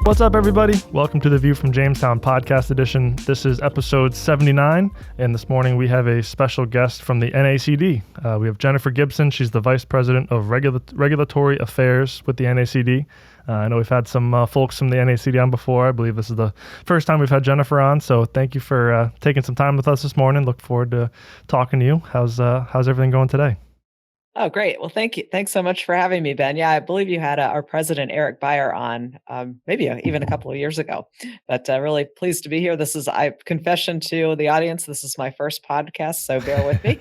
What's up, everybody? Welcome to the View from Jamestown podcast edition. This is episode 79, and this morning we have a special guest from the NACD. We have Jennifer Gibson. She's the Vice President of Regulatory Affairs with the NACD. I know we've had some folks from the NACD on before. I believe this is the first time we've had Jennifer on, so thank you for taking some time with us this morning. Look forward to talking to you. How's everything going today? Oh, great. Well, thank you. Thanks so much for having me, Ben. Yeah, I believe you had our president, Eric Beyer, on maybe even a couple of years ago, but really pleased to be here. This is, I confession to the audience, this is my first podcast, so bear with me,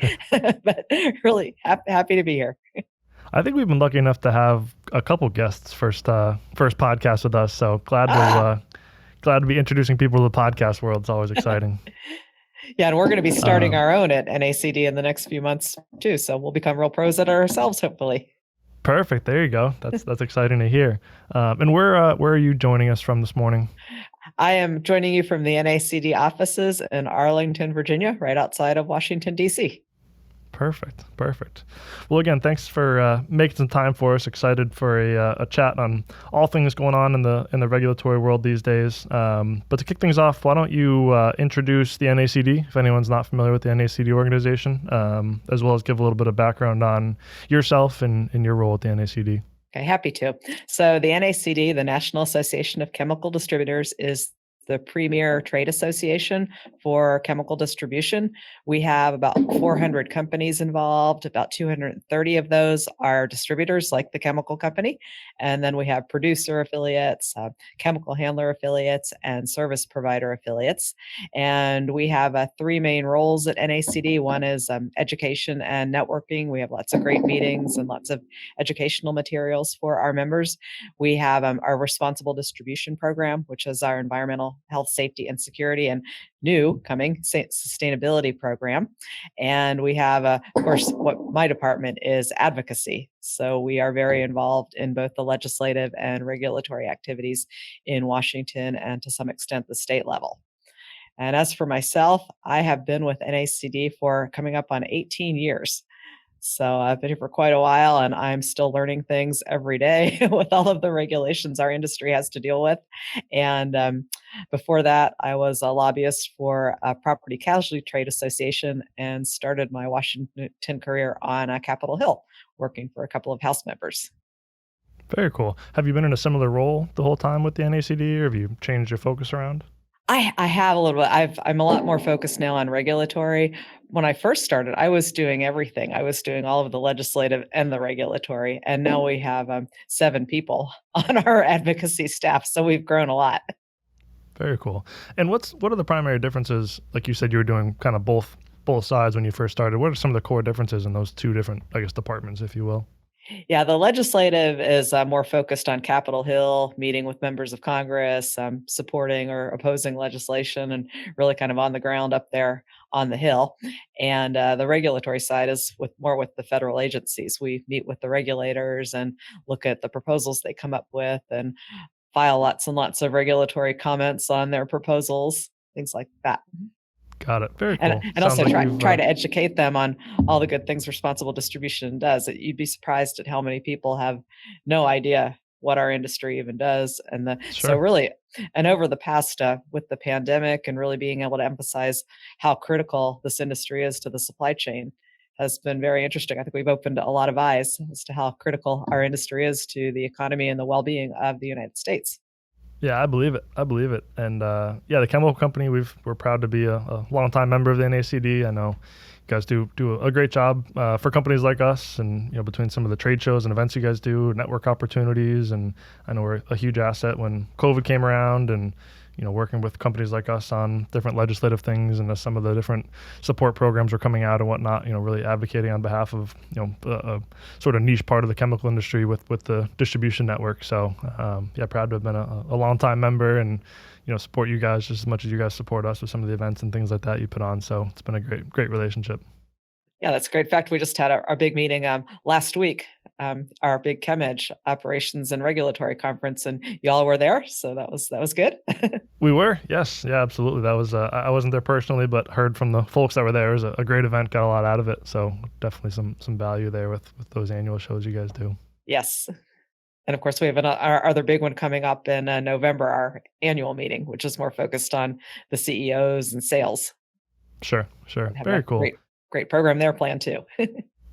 but really happy to be here. I think we've been lucky enough to have a couple guests first podcast with us, so glad to be introducing people to the podcast world. It's always exciting. Yeah, and we're going to be starting our own at NACD in the next few months too, so we'll become real pros at it ourselves, hopefully. Perfect. There you go. That's exciting to hear. And where are you joining us from this morning? I am joining you from the NACD offices in Arlington, Virginia, right outside of Washington, D.C. Perfect. Well, again, thanks for making some time for us. Excited for a chat on all things going on in the regulatory world these days. But to kick things off, why don't you introduce the NACD, if anyone's not familiar with the NACD organization, as well as give a little bit of background on yourself and your role at the NACD. Okay, happy to. So the NACD, the National Association of Chemical Distributors, is the premier trade association for chemical distribution. We have about 400 companies involved. About 230 of those are distributors, like the chemical company. And then we have producer affiliates, chemical handler affiliates, and service provider affiliates. And we have three main roles at NACD. One is education and networking. We have lots of great meetings and lots of educational materials for our members. We have our responsible distribution program, which is our environmental health, safety, and security, and new coming sustainability program. And we have, of course, what my department is advocacy. So we are very involved in both the legislative and regulatory activities in Washington and to some extent the state level. And as for myself, I have been with NACD for coming up on 18 years. So I've been here for quite a while, and I'm still learning things every day with all of the regulations our industry has to deal with. And before that, I was a lobbyist for a property casualty trade association and started my Washington career on Capitol Hill, working for a couple of House members. Very cool. Have you been in a similar role the whole time with the NACD, or have you changed your focus around? I have a little bit. I'm a lot more focused now on regulatory. When I first started, I was doing everything. I was doing all of the legislative and the regulatory. And now we have 7 people on our advocacy staff. So we've grown a lot. Very cool. And what are the primary differences? Like you said, you were doing kind of both sides when you first started. What are some of the core differences in those two different, I guess, departments, if you will? Yeah, the legislative is more focused on Capitol Hill, meeting with members of Congress, supporting or opposing legislation, and really kind of on the ground up there on the Hill. And the regulatory side is more with the federal agencies. We meet with the regulators and look at the proposals they come up with and file lots and lots of regulatory comments on their proposals, things like that. Got it. Very cool. And also try to educate them on all the good things responsible distribution does. You'd be surprised at how many people have no idea what our industry even does. And so really, and over the past, with the pandemic and really being able to emphasize how critical this industry is to the supply chain has been very interesting. I think we've opened a lot of eyes as to how critical our industry is to the economy and the well-being of the United States. Yeah, I believe it. And the chemical company, we're proud to be a longtime member of the NACD. I know you guys do a great job for companies like us, and between some of the trade shows and events you guys do, network opportunities, and I know we're a huge asset when COVID came around, and working with companies like us on different legislative things and some of the different support programs are coming out and whatnot, really advocating on behalf of, a sort of niche part of the chemical industry with the distribution network. So, proud to have been a long-time member and, support you guys just as much as you guys support us with some of the events and things like that you put on. So it's been a great relationship. Yeah, that's great. In fact, we just had our big meeting last week, our big ChemEdge operations and regulatory conference, and y'all were there, so that was good. We were, yes, yeah, absolutely. That was I wasn't there personally, but heard from the folks that were there. It was a great event, got a lot out of it. So definitely some value there with those annual shows you guys do. Yes. And of course, we have our other big one coming up in November, our annual meeting, which is more focused on the CEOs and sales. Sure, sure. And have Very a cool. great program there planned too.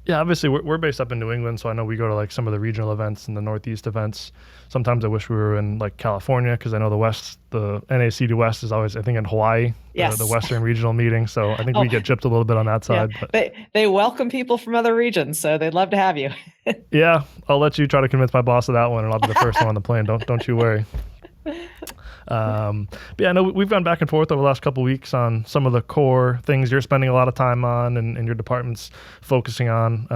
Yeah, obviously we're based up in New England, so I know we go to like some of the regional events and the Northeast events. Sometimes I wish we were in like California because I know the NACD West is always, I think, in Hawaii, the Yes. Western regional meeting. So I think Oh, we get gypped a little bit on that yeah. side, but They welcome people from other regions, so they'd love to have you. yeah, I'll let you try to convince my boss of that one, and I'll be the first one on the plane. Don't you worry. But yeah, I know we've gone back and forth over the last couple of weeks on some of the core things you're spending a lot of time on and your department's focusing on.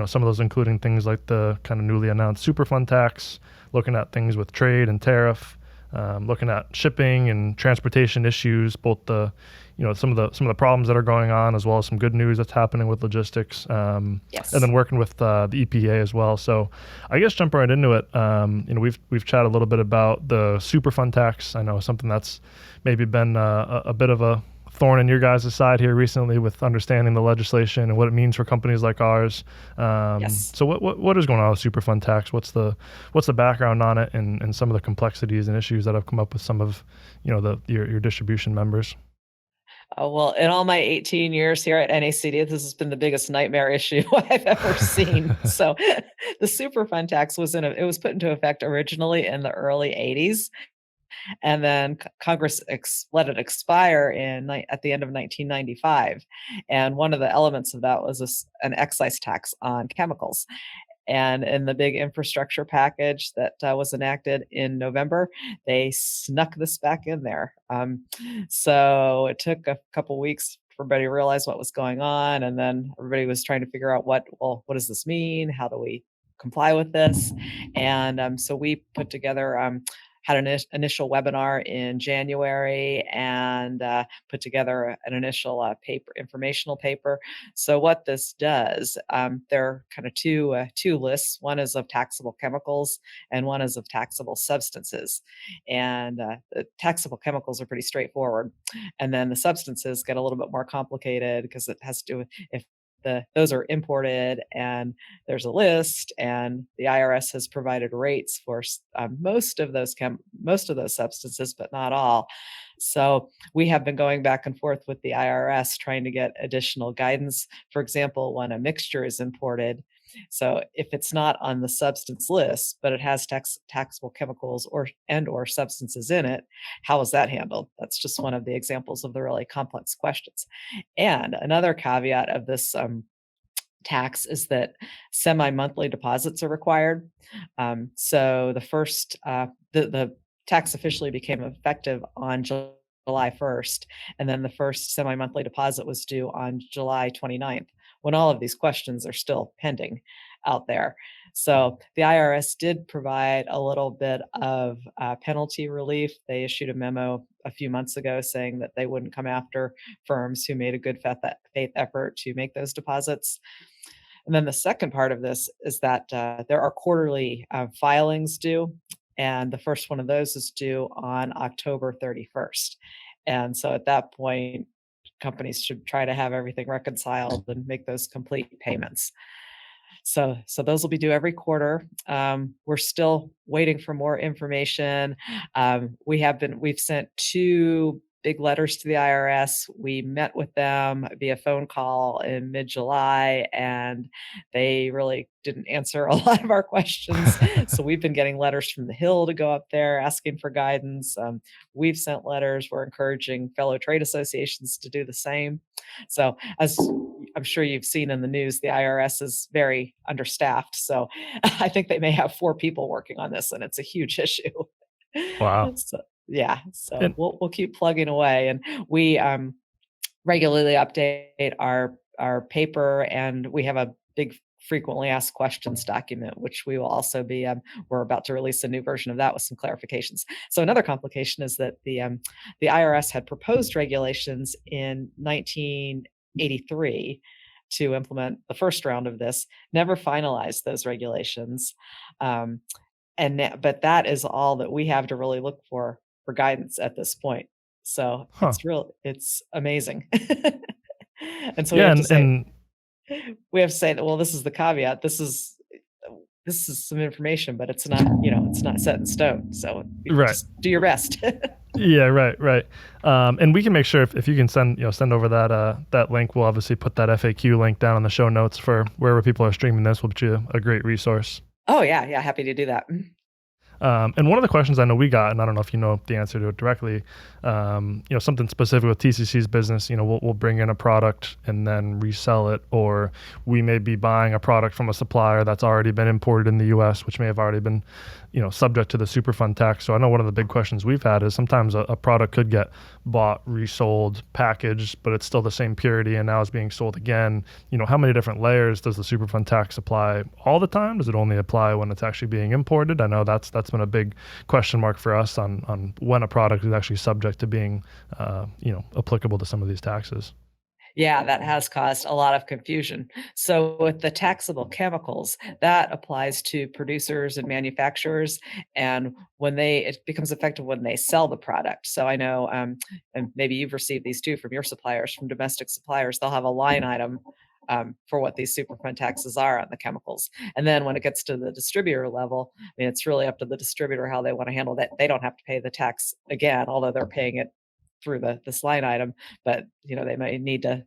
Some of those including things like the kind of newly announced Superfund Tax, looking at things with trade and tariff, looking at shipping and transportation issues, both some of the problems that are going on, as well as some good news that's happening with logistics, Yes. and then working with the EPA as well. So, I guess jump right into it. We've chatted a little bit about the Superfund tax. I know something that's maybe been a bit of a thorn in your guys' side here recently with understanding the legislation and what it means for companies like ours. Yes. So what is going on with Superfund tax? What's the background on it and some of the complexities and issues that have come up with some of your distribution members? Oh, well, in all my 18 years here at NACD, this has been the biggest nightmare issue I've ever seen. So the Superfund tax it was put into effect originally in the early 80s, and then Congress let it expire at the end of 1995. And one of the elements of that was an excise tax on chemicals. And in the big infrastructure package that was enacted in November, they snuck this back in there. So it took a couple weeks for everybody to realize what was going on, and then everybody was trying to figure out what does this mean? How do we comply with this? And so we put together. Had an initial webinar in January and put together an initial informational paper. So what this does, there are kind of two lists. One is of taxable chemicals, and one is of taxable substances. And the taxable chemicals are pretty straightforward, and then the substances get a little bit more complicated because it has to do with if those are imported, and there's a list, and the IRS has provided rates for most of those substances, but not all. So we have been going back and forth with the IRS trying to get additional guidance. For example, when a mixture is imported, so if it's not on the substance list, but it has taxable chemicals or substances in it, how is that handled? That's just one of the examples of the really complex questions. And another caveat of this tax is that semi-monthly deposits are required. So the tax officially became effective on July 1st, and then the first semi-monthly deposit was due on July 29th, when all of these questions are still pending out there. So the IRS did provide a little bit of penalty relief. They issued a memo a few months ago saying that they wouldn't come after firms who made a good faith effort to make those deposits. And then the second part of this is that there are quarterly filings due, and the first one of those is due on October 31st. And so at that point, companies should try to have everything reconciled and make those complete payments. So those will be due every quarter. We're still waiting for more information. We've sent two big letters to the IRS. We met with them via phone call in mid-July, and they really didn't answer a lot of our questions. So we've been getting letters from the Hill to go up there asking for guidance. We've sent letters. We're encouraging fellow trade associations to do the same. So as I'm sure you've seen in the news, the IRS is very understaffed. So I think they may have 4 people working on this, and it's a huge issue. Wow. So yeah, so And we'll keep plugging away, and we regularly update our paper, and we have a big frequently asked questions document, which we will also be we're about to release a new version of that with some clarifications. So another complication is that the IRS had proposed regulations in 1983 to implement the first round of this, never finalized those regulations. But that is all that we have to really look for guidance at this point. So huh. it's amazing. And so Yeah, and we have to say that, well, this is the caveat. This is this is some information, but it's not, it's not set in stone. So Right. just do your best. Yeah, right. And we can make sure if you can send over that link, we'll obviously put that FAQ link down in the show notes for wherever people are streaming this. Will be a great resource. Oh yeah, happy to do that. And one of the questions I know we got, and I don't know if you know the answer to it directly, something specific with TCC's business, we'll bring in a product and then resell it, or we may be buying a product from a supplier that's already been imported in the U.S., which may have already been, subject to the Superfund tax. So I know one of the big questions we've had is sometimes a product could get bought, resold, packaged, but it's still the same purity and now is being sold again. How many different layers does the Superfund tax apply all the time? Does it only apply when it's actually being imported? I know that's been a big question mark for us on when a product is actually subject to being, applicable to some of these taxes. Yeah, that has caused a lot of confusion. So with the taxable chemicals, that applies to producers and manufacturers, and it becomes effective when they sell the product. So I know, and maybe you've received these too from your suppliers, from domestic suppliers, they'll have a line item for what these Superfund taxes are on the chemicals. And then when it gets to the distributor level, I mean, it's really up to the distributor how they want to handle that. They don't have to pay the tax again, although they're paying it through this line item, but they might need to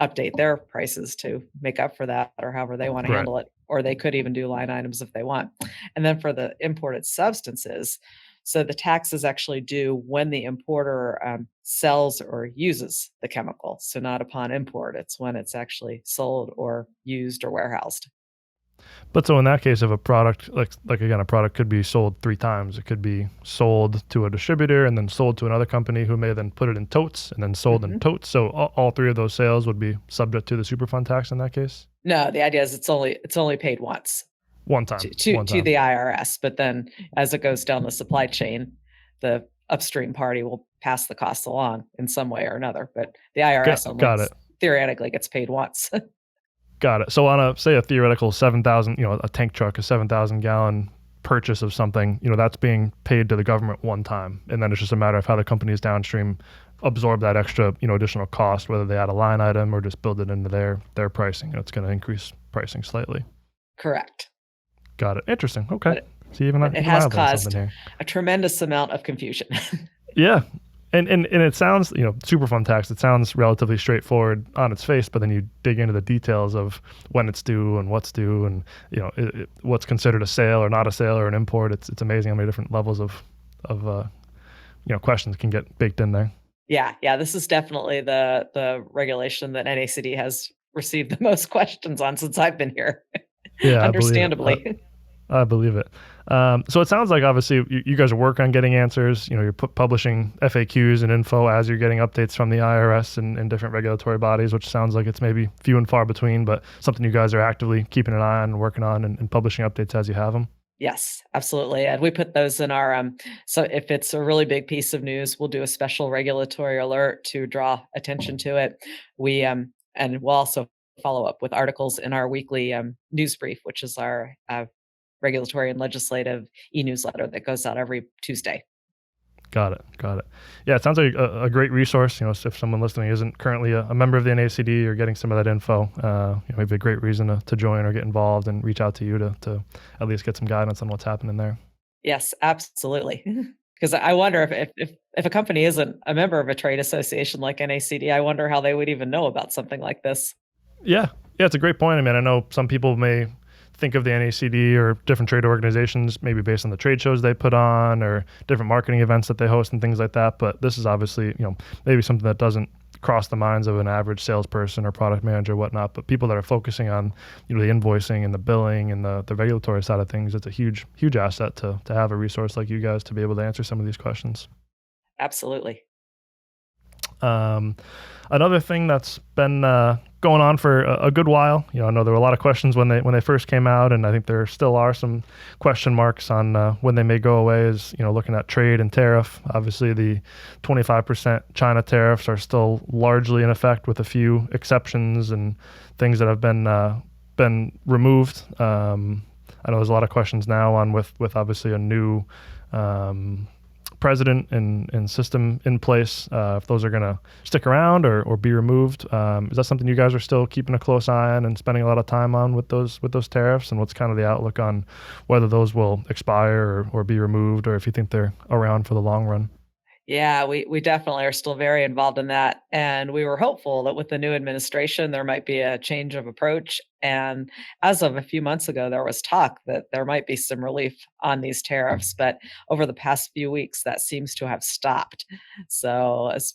update their prices to make up for that, or however they want to Right. handle it, or they could even do line items if they want. And then for the imported substances, so the tax is actually due when the importer sells or uses the chemical. So not upon import, it's when it's actually sold or used or warehoused. But so in that case, if a product, like again, a product could be sold 3 times. It could be sold to a distributor and then sold to another company who may then put it in totes and then sold in totes. So all 3 of those sales would be subject to the Superfund tax in that case? No, the idea is it's only paid once One time. to the IRS, but then as it goes down the supply chain, the upstream party will pass the costs along in some way or another. But the IRS only theoretically gets paid once. Got it. So on a theoretical 7,000, a tank truck, a 7,000 gallon purchase of something, that's being paid to the government one time. And then it's just a matter of how the companies downstream absorb that extra, additional cost, whether they add a line item or just build it into their pricing. It's going to increase pricing slightly. Correct. Got it. Interesting. Okay. It has caused a tremendous amount of confusion. Yeah. And it sounds, Superfund tax, it sounds relatively straightforward on its face, but then you dig into the details of when it's due and what's due and, what's considered a sale or not a sale or an import. It's amazing how many different levels of questions can get baked in there. Yeah. This is definitely the regulation that NACD has received the most questions on since I've been here. Yeah, understandably. I believe it. So it sounds like obviously you guys are working on getting answers. You're publishing FAQs and info as you're getting updates from the IRS and different regulatory bodies, which sounds like it's maybe few and far between, but something you guys are actively keeping an eye on and working on and publishing updates as you have them. Yes, absolutely. And we put those in our, so if it's a really big piece of news, we'll do a special regulatory alert to draw attention to it. And we'll also follow up with articles in our weekly news brief, which is our regulatory and legislative e-newsletter that goes out every Tuesday. Got it. Yeah, it sounds like a great resource. If someone listening isn't currently a member of the NACD or getting some of that info, maybe a great reason to join or get involved and reach out to you to at least get some guidance on what's happening there. Yes, absolutely. Because I wonder if a company isn't a member of a trade association like NACD, I wonder how they would even know about something like this. Yeah, it's a great point. I mean, I know some people may think of the NACD or different trade organizations, maybe based on the trade shows they put on or different marketing events that they host and things like that. But this is obviously, maybe something that doesn't cross the minds of an average salesperson or product manager or whatnot. But people that are focusing on, the invoicing and the billing and the regulatory side of things, it's a huge, huge asset to have a resource like you guys to be able to answer some of these questions. Absolutely. Another thing that's been going on for a good while, I know there were a lot of questions when they first came out, and I think there still are some question marks on when they may go away, is looking at trade and tariff. Obviously, the 25% China tariffs are still largely in effect, with a few exceptions and things that have been removed. I know there's a lot of questions now on with obviously a new president and system in place, if those are going to stick around or be removed. Is that something you guys are still keeping a close eye on and spending a lot of time on with those tariffs? And what's kind of the outlook on whether those will expire or be removed, or if you think they're around for the long run? Yeah, we definitely are still very involved in that. And we were hopeful that with the new administration, there might be a change of approach. And as of a few months ago, there was talk that there might be some relief on these tariffs. But over the past few weeks, that seems to have stopped. So, as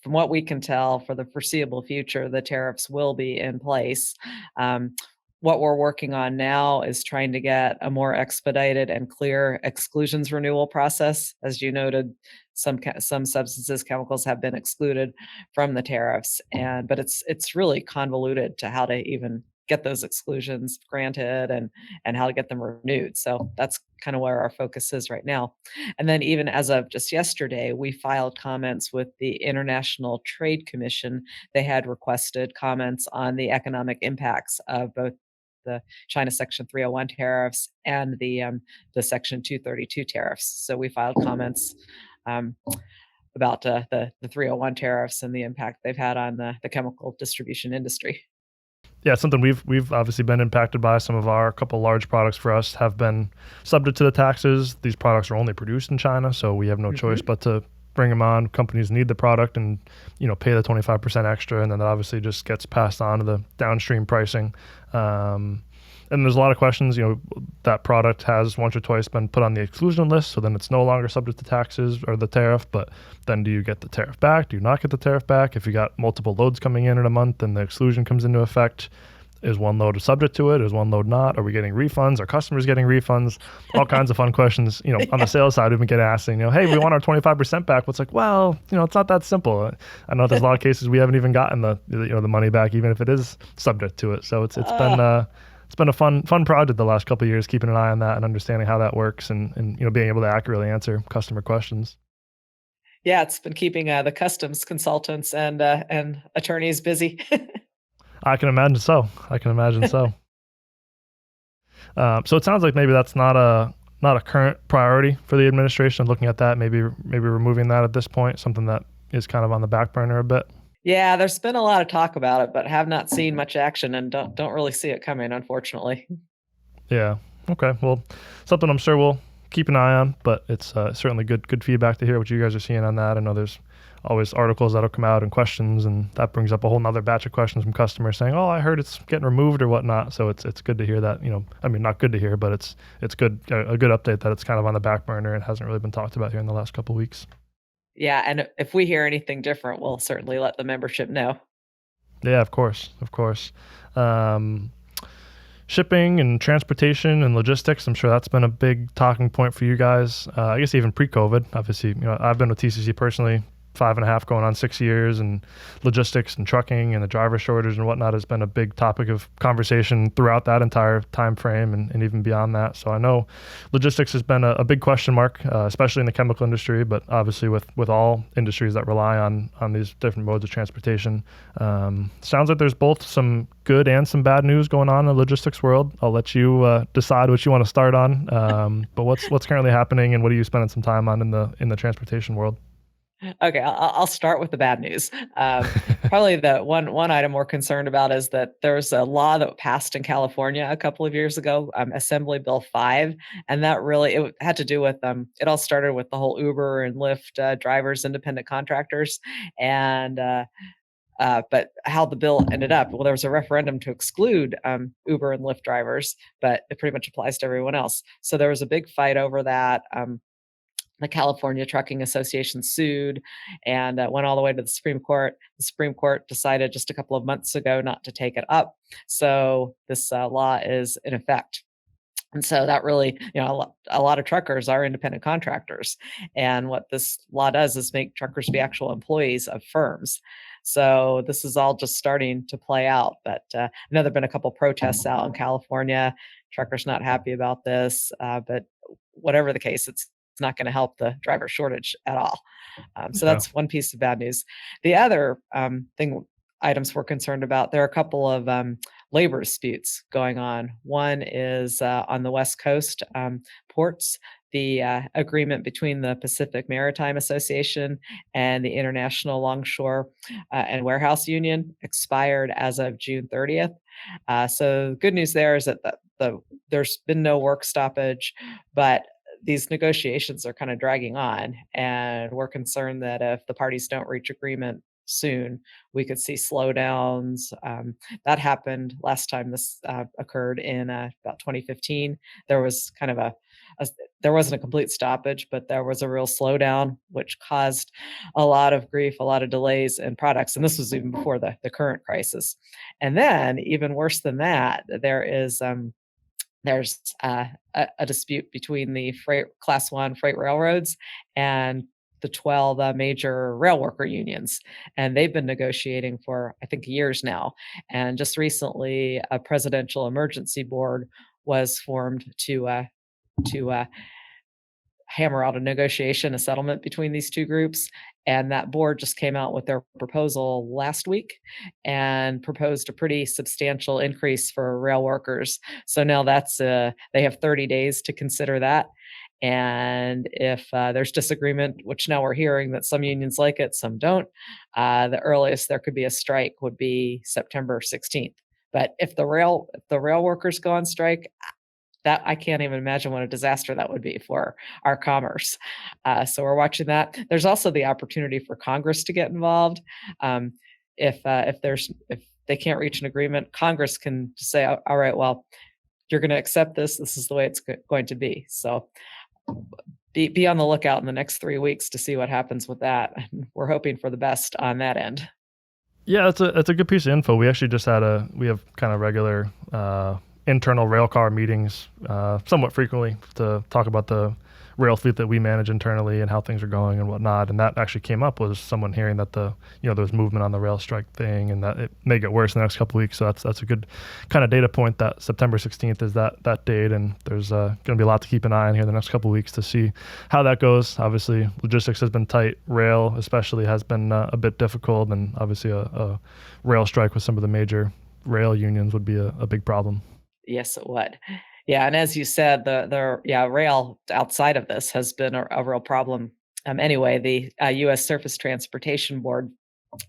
from what we can tell, for the foreseeable future, the tariffs will be in place. Um, what we're working on now is trying to get a more expedited and clear exclusions renewal process. As you noted, some substances, chemicals have been excluded from the tariffs, and but it's really convoluted to how to even get those exclusions granted and how to get them renewed. So that's kind of where our focus is right now. And then even as of just yesterday, we filed comments with the International Trade Commission. They had requested comments on the economic impacts of both the China Section 301 tariffs and the Section 232 tariffs. So we filed comments um, about the 301 tariffs and the impact they've had on the chemical distribution industry. Yeah, it's something we've obviously been impacted by. Some of our couple large products for us have been subject to the taxes. These products are only produced in China, so we have no choice but to bring them on. Companies need the product and pay the 25% extra, and then that obviously just gets passed on to the downstream pricing. And there's a lot of questions. That product has once or twice been put on the exclusion list, so then it's no longer subject to taxes or the tariff. But then, do you get the tariff back? Do you not get the tariff back? If you got multiple loads coming in a month and the exclusion comes into effect, is one load subject to it? Is one load not? Are we getting refunds? Are customers getting refunds? All kinds of fun questions. On the sales side, we've been getting asked, hey, we want our 25% back. What's like, well, it's not that simple. I know there's a lot of cases we haven't even gotten the money back, even if it is subject to it. So it's been a fun project the last couple of years, keeping an eye on that and understanding how that works and being able to accurately answer customer questions. Yeah, it's been keeping the customs consultants and attorneys busy. I can imagine so. So it sounds like maybe that's not a current priority for the administration. Looking at that, maybe removing that at this point, something that is kind of on the back burner a bit. Yeah, there's been a lot of talk about it, but have not seen much action and don't really see it coming, unfortunately. Yeah. Okay. Well, something I'm sure we'll keep an eye on, but it's certainly good feedback to hear what you guys are seeing on that. I know there's always articles that'll come out and questions, and that brings up a whole nother batch of questions from customers saying, "Oh, I heard it's getting removed or whatnot." So it's good to hear that. I mean, not good to hear, but it's good a good update that it's kind of on the back burner and hasn't really been talked about here in the last couple of weeks. Yeah, and if we hear anything different, we'll certainly let the membership know. Yeah, of course. Um, Shipping and transportation and logistics, I'm sure that's been a big talking point for you guys. I guess even pre-COVID, obviously, I've been with TCC personally 5.5 going on 6 years, and logistics and trucking and the driver shortage and whatnot has been a big topic of conversation throughout that entire time frame and even beyond that. So I know logistics has been a big question mark, especially in the chemical industry, but obviously with all industries that rely on these different modes of transportation. Sounds like there's both some good and some bad news going on in the logistics world. I'll let you decide what you want to start on. But what's currently happening, and what are you spending some time on in the transportation world? Okay, I'll start with the bad news. Probably the one item we're concerned about is that there's a law that passed in California a couple of years ago, Assembly Bill 5, and that really it had to do with it all started with the whole Uber and Lyft drivers, independent contractors, and but how the bill ended up. Well, there was a referendum to exclude Uber and Lyft drivers, but it pretty much applies to everyone else. So there was a big fight over that. The California Trucking Association sued and went all the way to the Supreme Court. The Supreme Court decided just a couple of months ago not to take it up. So this law is in effect. And so that really, a lot of truckers are independent contractors. And what this law does is make truckers be actual employees of firms. So this is all just starting to play out. But I know there have been a couple protests out in California. Truckers not happy about this. But whatever the case, it's not going to help the driver shortage at all. So Yeah. that's one piece of bad news. The other items we're concerned about, there are a couple of labor disputes going on. One is on the West Coast ports. the agreement between the Pacific Maritime Association and the International Longshore and Warehouse Union expired as of June 30th. So good news there is that there's been no work stoppage, but these negotiations are kind of dragging on, and we're concerned that if the parties don't reach agreement soon, we could see slowdowns. That happened last time this occurred in about 2015. There was kind of there wasn't a complete stoppage, but there was a real slowdown, which caused a lot of grief, a lot of delays in products. And this was even before the current crisis. And then, even worse than that, there's a dispute between the Class 1 freight railroads and the 12 major rail worker unions. And they've been negotiating for, I think, years now. And just recently, a presidential emergency board was formed to hammer out a negotiation, a settlement between these two groups. And that board just came out with their proposal last week and proposed a pretty substantial increase for rail workers. So now they have 30 days to consider that. And if there's disagreement, which now we're hearing that some unions like it, some don't, the earliest there could be a strike would be September 16th. But if the rail workers go on strike, that I can't even imagine what a disaster that would be for our commerce. So we're watching that. There's also the opportunity for Congress to get involved. If they can't reach an agreement, Congress can say, all right, well, you're going to accept this. This is the way it's going to be. So be on the lookout in the next 3 weeks to see what happens with that. We're hoping for the best on that end. Yeah, that's a good piece of info. We actually just we have kind of regular internal rail car meetings somewhat frequently to talk about the rail fleet that we manage internally and how things are going and whatnot. And that actually came up was someone hearing that there's movement on the rail strike thing and that it may get worse in the next couple of weeks. So that's a good kind of data point that September 16th is that date. And there's going to be a lot to keep an eye on here the next couple of weeks to see how that goes. Obviously, logistics has been tight. Rail especially has been a bit difficult. And obviously a rail strike with some of the major rail unions would be a big problem. Yes, it would. Yeah, and as you said, the rail outside of this has been a real problem. Anyway, the U.S. Surface Transportation Board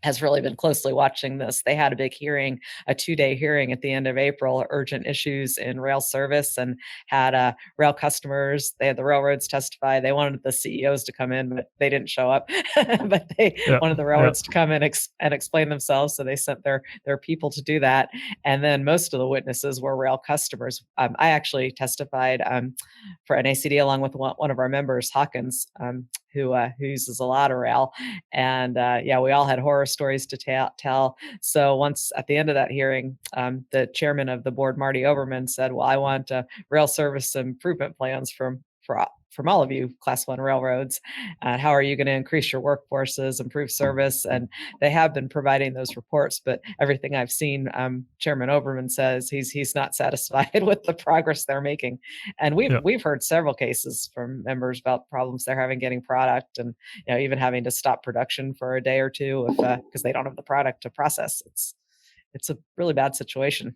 has really been closely watching this. They had a big hearing, a 2-day hearing at the end of April, urgent issues in rail service, and had rail customers. They had the railroads testify. They wanted the CEOs to come in, but they didn't show up. But they wanted the railroads to come in and explain themselves. So they sent their people to do that. And then most of the witnesses were rail customers. I actually testified for NACD along with one of our members, Hawkins, who uses a lot of rail. And we all had horror stories to tell. So once at the end of that hearing, the chairman of the board, Marty Oberman, said, well, I want rail service improvement plans from all of you Class 1 railroads. How are you going to increase your workforces, improve service? And they have been providing those reports, but everything I've seen, Chairman Oberman says he's not satisfied with the progress they're making. And we've heard several cases from members about problems they're having getting product, and even having to stop production for a day or two because they don't have the product to process. It's a really bad situation.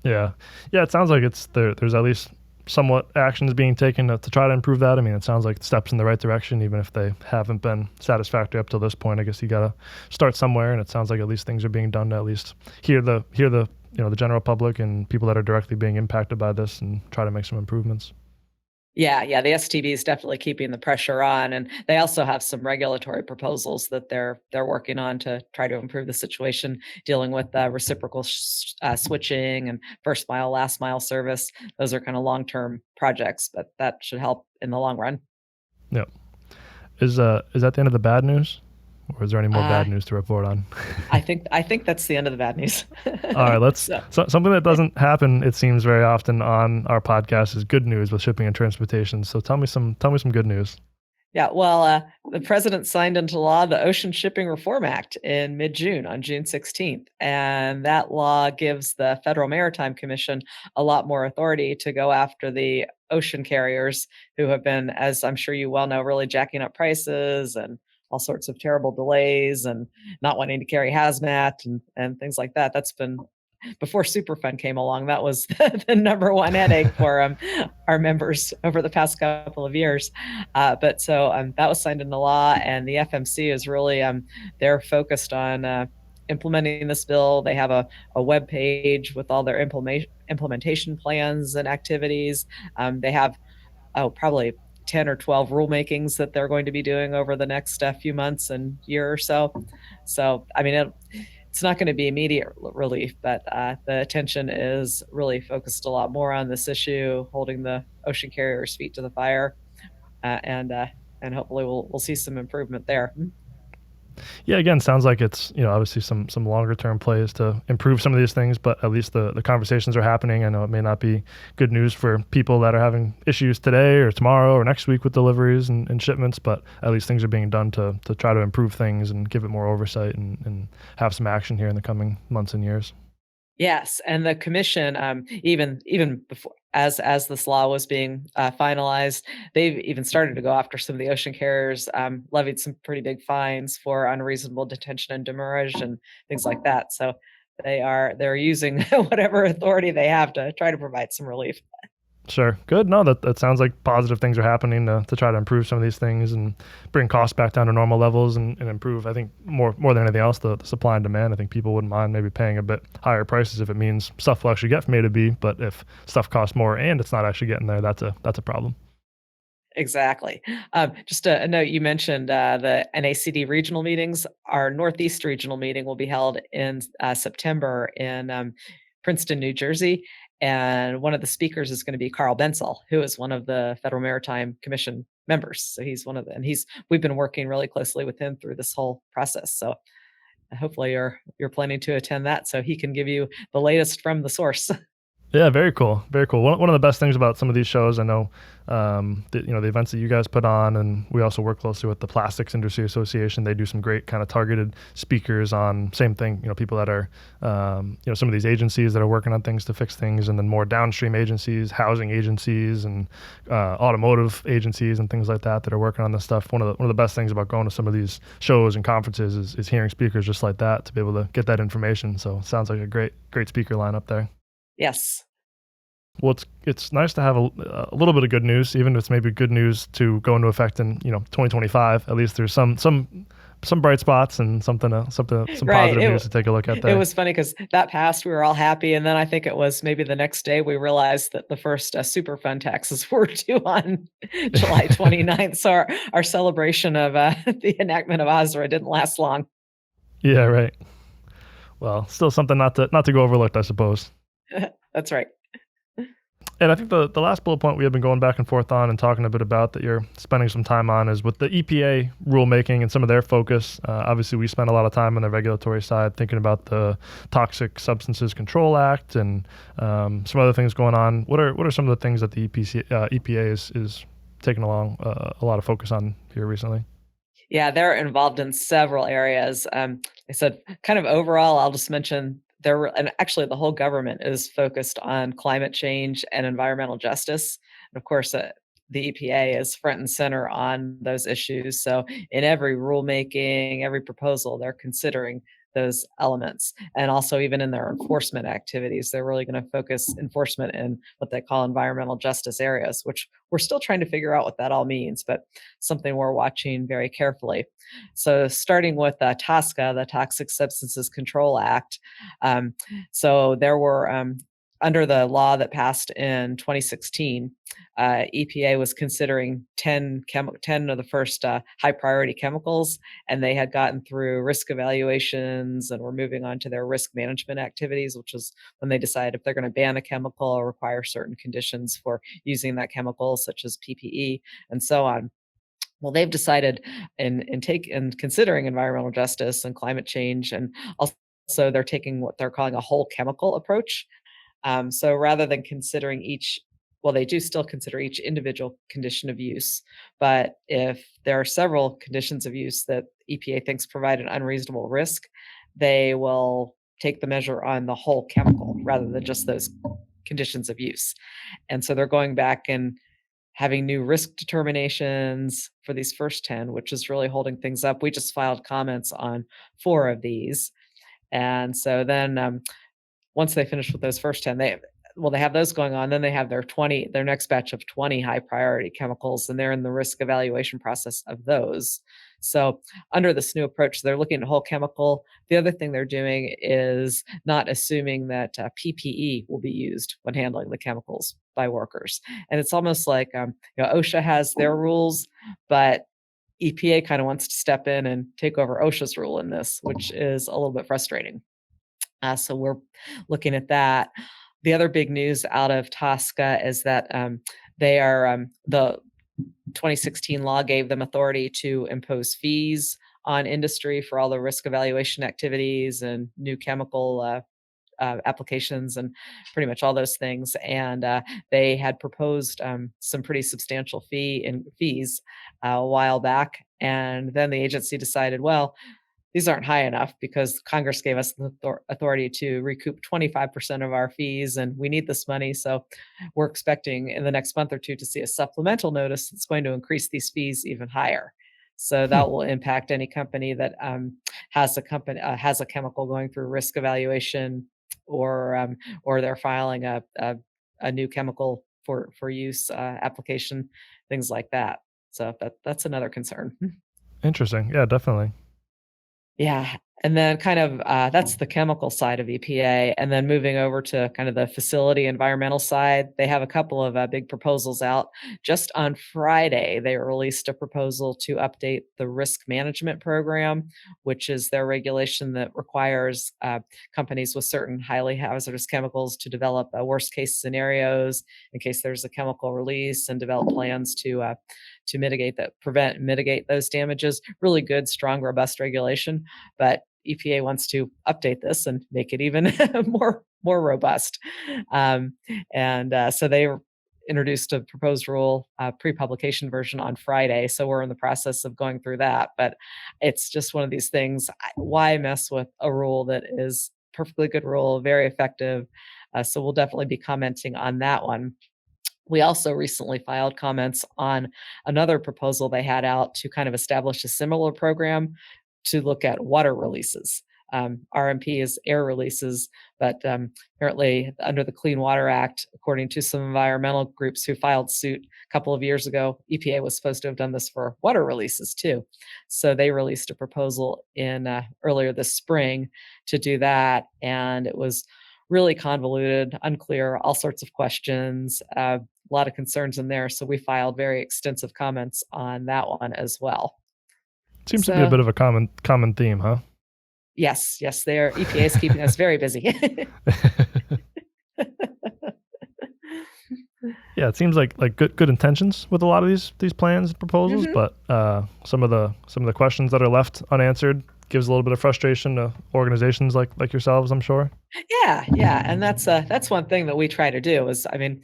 Yeah. It sounds like there's at least somewhat actions being taken to try to improve that. I mean, it sounds like steps in the right direction, even if they haven't been satisfactory up till this point. I guess you got to start somewhere, and it sounds like at least things are being done to at least hear the the general public and people that are directly being impacted by this and try to make some improvements. Yeah, the STB is definitely keeping the pressure on, and they also have some regulatory proposals that they're working on to try to improve the situation, dealing with reciprocal switching and first mile, last mile service. Those are kind of long-term projects, but that should help in the long run. Yep. Is that the end of the bad news? Or is there any more bad news to report on? I think that's the end of the bad news. All right, something that doesn't happen, it seems, very often on our podcast is good news with shipping and transportation. So tell me some good news. Yeah, well, the president signed into law the Ocean Shipping Reform Act in mid-June, on June 16th. And that law gives the Federal Maritime Commission a lot more authority to go after the ocean carriers who have been, as I'm sure you well know, really jacking up prices and all sorts of terrible delays and not wanting to carry hazmat and things like that. That's been before Superfund came along, that was the number one headache for our members over the past couple of years. But so that was signed into law, and the FMC is really they're focused on implementing this bill. They have a web page with all their implementation plans and activities. They have probably 10 or 12 rulemakings that they're going to be doing over the next few months and year or so. So, I mean, it's not going to be immediate relief, but the attention is really focused a lot more on this issue, holding the ocean carriers' feet to the fire, and hopefully we'll see some improvement there. Yeah, again, sounds like it's, obviously some longer term plays to improve some of these things, but at least the conversations are happening. I know it may not be good news for people that are having issues today or tomorrow or next week with deliveries and shipments, but at least things are being done to try to improve things and give it more oversight and have some action here in the coming months and years. Yes, and the commission, even before, as this law was being finalized, they've even started to go after some of the ocean carriers, levied some pretty big fines for unreasonable detention and demurrage and things like that. So they're using whatever authority they have to try to provide some relief. Sure. Good. No, that sounds like positive things are happening to try to improve some of these things and bring costs back down to normal levels and improve, I think, more than anything else, the supply and demand. I think people wouldn't mind maybe paying a bit higher prices if it means stuff will actually get from A to B, but if stuff costs more and it's not actually getting there, that's a problem. Exactly. Just a note, you mentioned the NACD regional meetings. Our Northeast regional meeting will be held in September in Princeton, New Jersey. And one of the speakers is going to be Carl Bensel, who is one of the Federal Maritime Commission members. So he's one of them. And we've been working really closely with him through this whole process. So hopefully you're planning to attend that so he can give you the latest from the source. Yeah, very cool. Very cool. One of the best things about some of these shows, I know, the events that you guys put on, and we also work closely with the Plastics Industry Association. They do some great kind of targeted speakers on same thing, people that are, some of these agencies that are working on things to fix things, and then more downstream agencies, housing agencies, and automotive agencies, and things like that are working on this stuff. One of the best things about going to some of these shows and conferences is hearing speakers just like that to be able to get that information. So it sounds like a great speaker lineup there. Yes. Well, it's nice to have a little bit of good news, even if it's maybe good news to go into effect in 2025. At least there's some bright spots and some Right. positive news to take a look at there. It was funny because that passed, we were all happy, and then I think it was maybe the next day we realized that the first Superfund taxes were due on July 29th. So our celebration of the enactment of OSRA didn't last long. Yeah, right. Well, still something not to go overlooked, I suppose. That's right. And I think the last bullet point we have been going back and forth on and talking a bit about that you're spending some time on is with the EPA rulemaking and some of their focus. Obviously, we spend a lot of time on the regulatory side thinking about the Toxic Substances Control Act and some other things going on. What are some of the things that the EPA is taking along a lot of focus on here recently? Yeah, they're involved in several areas. I said kind of overall, I'll just mention and actually the whole government is focused on climate change and environmental justice. And of course, the EPA is front and center on those issues. So in every rulemaking, every proposal, they're considering those elements. And also even in their enforcement activities, they're really going to focus enforcement in what they call environmental justice areas, which we're still trying to figure out what that all means, but something we're watching very carefully. So starting with TSCA, the Toxic Substances Control Act. So there were, under the law that passed in 2016, EPA was considering 10 of the first high priority chemicals, and they had gotten through risk evaluations and were moving on to their risk management activities, which is when they decide if they're going to ban a chemical or require certain conditions for using that chemical, such as PPE and so on. Well, they've decided in considering environmental justice and climate change, and also they're taking what they're calling a whole chemical approach. So rather than considering they do still consider each individual condition of use, but if there are several conditions of use that EPA thinks provide an unreasonable risk, they will take the measure on the whole chemical rather than just those conditions of use. And so they're going back and having new risk determinations for these first 10, which is really holding things up. We just filed comments on 4 of these. And so then once they finish with those first 10, they have those going on. Then they have their next batch of 20 high priority chemicals, and they're in the risk evaluation process of those. So under this new approach, they're looking at a whole chemical. The other thing they're doing is not assuming that PPE will be used when handling the chemicals by workers. And it's almost like OSHA has their rules, but EPA kind of wants to step in and take over OSHA's rule in this, which is a little bit frustrating. So we're looking at that. The other big news out of TSCA is that they are the 2016 law gave them authority to impose fees on industry for all the risk evaluation activities and new chemical applications and pretty much all those things. And they had proposed some pretty substantial fees a while back. And then the agency decided, well, these aren't high enough because Congress gave us the authority to recoup 25% of our fees, and we need this money. So we're expecting in the next month or two to see a supplemental notice that's going to increase these fees even higher. So that will impact any company that has a chemical going through risk evaluation, or they're filing a new chemical for use application, things like that. So that's another concern. Interesting. Yeah, definitely. Yeah. And then kind of that's the chemical side of EPA. And then moving over to kind of the facility environmental side, they have a couple of big proposals out. Just on Friday, they released a proposal to update the risk management program, which is their regulation that requires companies with certain highly hazardous chemicals to develop worst case scenarios in case there's a chemical release, and develop plans to mitigate those damages. Really good, strong, robust regulation. But EPA wants to update this and make it even more robust. So they introduced a proposed rule, pre-publication version on Friday. So we're in the process of going through that. But it's just one of these things. Why mess with a rule that is perfectly good rule, very effective? So we'll definitely be commenting on that one. We also recently filed comments on another proposal they had out to kind of establish a similar program to look at water releases. RMP is air releases, but apparently under the Clean Water Act, according to some environmental groups who filed suit a couple of years ago, EPA was supposed to have done this for water releases too. So they released a proposal in earlier this spring to do that, and it was really convoluted, unclear, all sorts of questions, a lot of concerns in there. So we filed very extensive comments on that one as well. Seems to be a bit of a common theme, huh? Yes, their EPA is keeping us very busy. Yeah, it seems like good intentions with a lot of these plans and proposals, but some of the questions that are left unanswered gives a little bit of frustration to organizations like yourselves, I'm sure. Yeah, and that's one thing that we try to do is, I mean,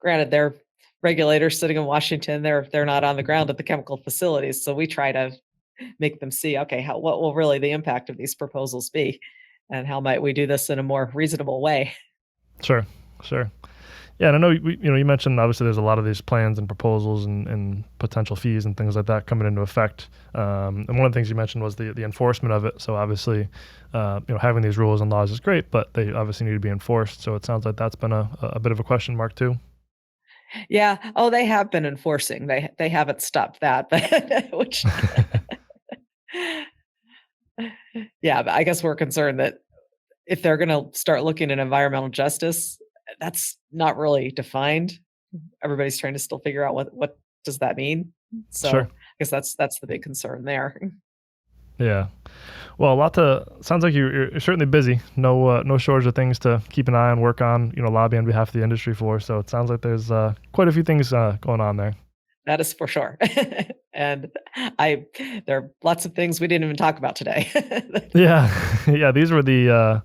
granted, they're regulators sitting in Washington, they're not on the ground at the chemical facilities, so we try to make them see, okay, what will really the impact of these proposals be, and how might we do this in a more reasonable way? Sure. Yeah, and I know you mentioned obviously there's a lot of these plans and proposals and potential fees and things like that coming into effect. And one of the things you mentioned was the enforcement of it. So obviously, having these rules and laws is great, but they obviously need to be enforced. So it sounds like that's been a bit of a question mark too. Yeah. Oh, they have been enforcing. They haven't stopped that, but which. Yeah, but I guess we're concerned that if they're going to start looking at environmental justice, that's not really defined. Everybody's trying to still figure out what does that mean. So Sure. I guess that's the big concern there. Yeah. Well, sounds like you're certainly busy. No shortage of things to keep an eye on, work on, lobby on behalf of the industry for. So it sounds like there's quite a few things going on there. That is for sure. And there are lots of things we didn't even talk about today. Yeah. These were the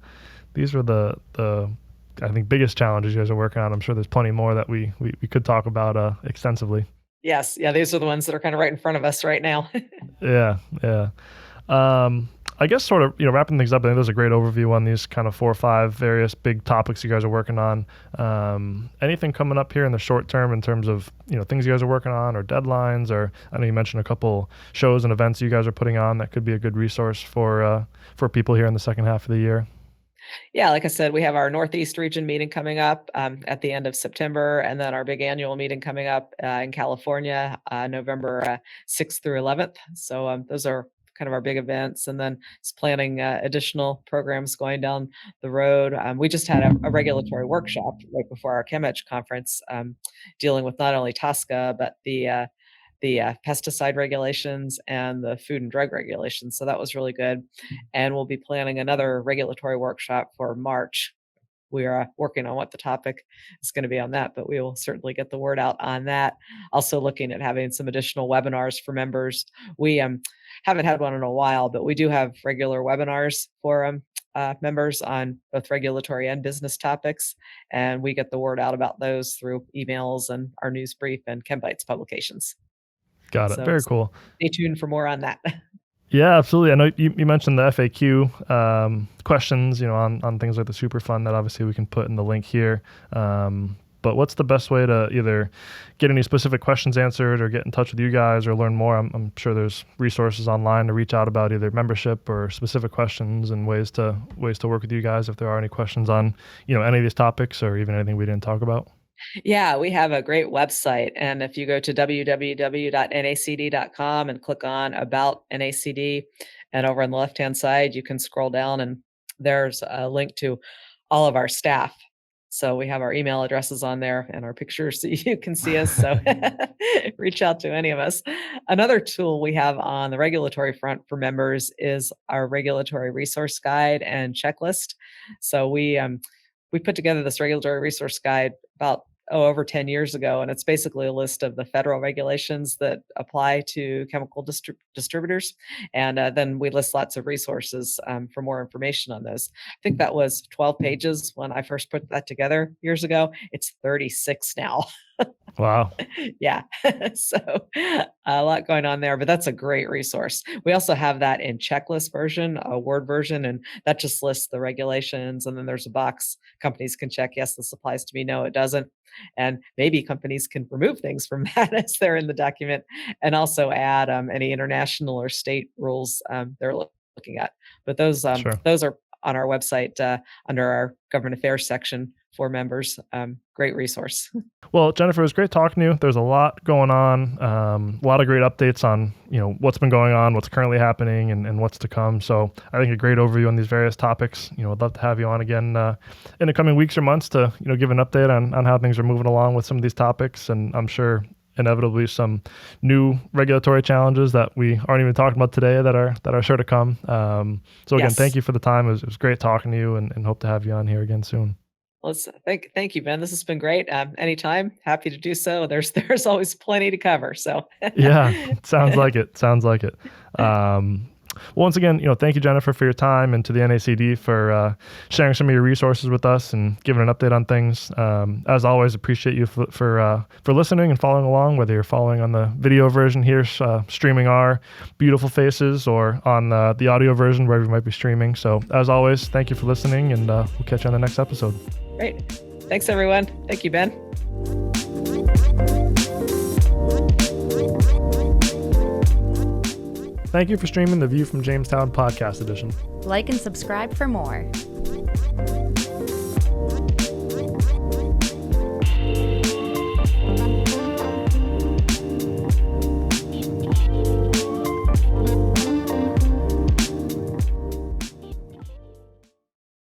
I think biggest challenges you guys are working on. I'm sure there's plenty more that we could talk about extensively. Yes. Yeah. These are the ones that are kind of right in front of us right now. Yeah. I guess sort of, wrapping things up, I think there's a great overview on these kind of 4 or 5 various big topics you guys are working on. Anything coming up here in the short term in terms of, things you guys are working on or deadlines, or I know you mentioned a couple shows and events you guys are putting on that could be a good resource for people here in the second half of the year. Yeah, like I said, we have our Northeast region meeting coming up at the end of September, and then our big annual meeting coming up in California, November 6th through 11th. So those are kind of our big events, and then just planning additional programs going down the road. We just had a regulatory workshop right before our ChemEdge conference, dealing with not only TSCA but the pesticide regulations and the food and drug regulations. So that was really good. And we'll be planning another regulatory workshop for March. We are working on what the topic is going to be on that, but we will certainly get the word out on that. Also looking at having some additional webinars for members. We haven't had one in a while, but we do have regular webinars for members on both regulatory and business topics. And we get the word out about those through emails and our news brief and ChemBites publications. Got it. So Very cool. Stay tuned for more on that. Yeah, absolutely. I know you mentioned the FAQ questions, on things like the Superfund that obviously we can put in the link here. But what's the best way to either get any specific questions answered or get in touch with you guys or learn more? I'm sure there's resources online to reach out about either membership or specific questions and ways to work with you guys if there are any questions on, any of these topics or even anything we didn't talk about. Yeah, we have a great website. And if you go to www.nacd.com and click on About NACD, and over on the left-hand side, you can scroll down and there's a link to all of our staff. So we have our email addresses on there and our pictures so you can see us. So reach out to any of us. Another tool we have on the regulatory front for members is our regulatory resource guide and checklist. So we put together this regulatory resource guide about over 10 years ago, and it's basically a list of the federal regulations that apply to chemical distributors. And then we list lots of resources for more information on those. I think that was 12 pages when I first put that together years ago. It's 36 now. Wow. Yeah. So a lot going on there, but that's a great resource. We also have that in checklist version, a Word version, and that just lists the regulations. And then there's a box companies can check, yes, this applies to me. No, it doesn't. And maybe companies can remove things from that as they're in the document and also add any international or state rules they're looking at. But those Sure. those are on our website under our government affairs section for members. Great resource. Well, Jennifer, it was great talking to you. There's a lot going on, a lot of great updates on, what's been going on, what's currently happening, and what's to come. So I think a great overview on these various topics. I'd love to have you on again in the coming weeks or months to, give an update on how things are moving along with some of these topics. And I'm sure inevitably some new regulatory challenges that we aren't even talking about today that are sure to come. So again, Thank you for the time. It was great talking to you and hope to have you on here again soon. Well, thank you, Ben. This has been great. Anytime, happy to do so. There's always plenty to cover. So yeah, sounds like it. Once again, thank you, Jennifer, for your time, and to the NACD for sharing some of your resources with us and giving an update on things. As always, appreciate you for listening and following along, whether you're following on the video version here, streaming our beautiful faces, or on the audio version, wherever you might be streaming. So as always, thank you for listening, and we'll catch you on the next episode. Great. Thanks, everyone. Thank you, Ben. Thank you for streaming the View from Jamestown podcast edition. Like and subscribe for more.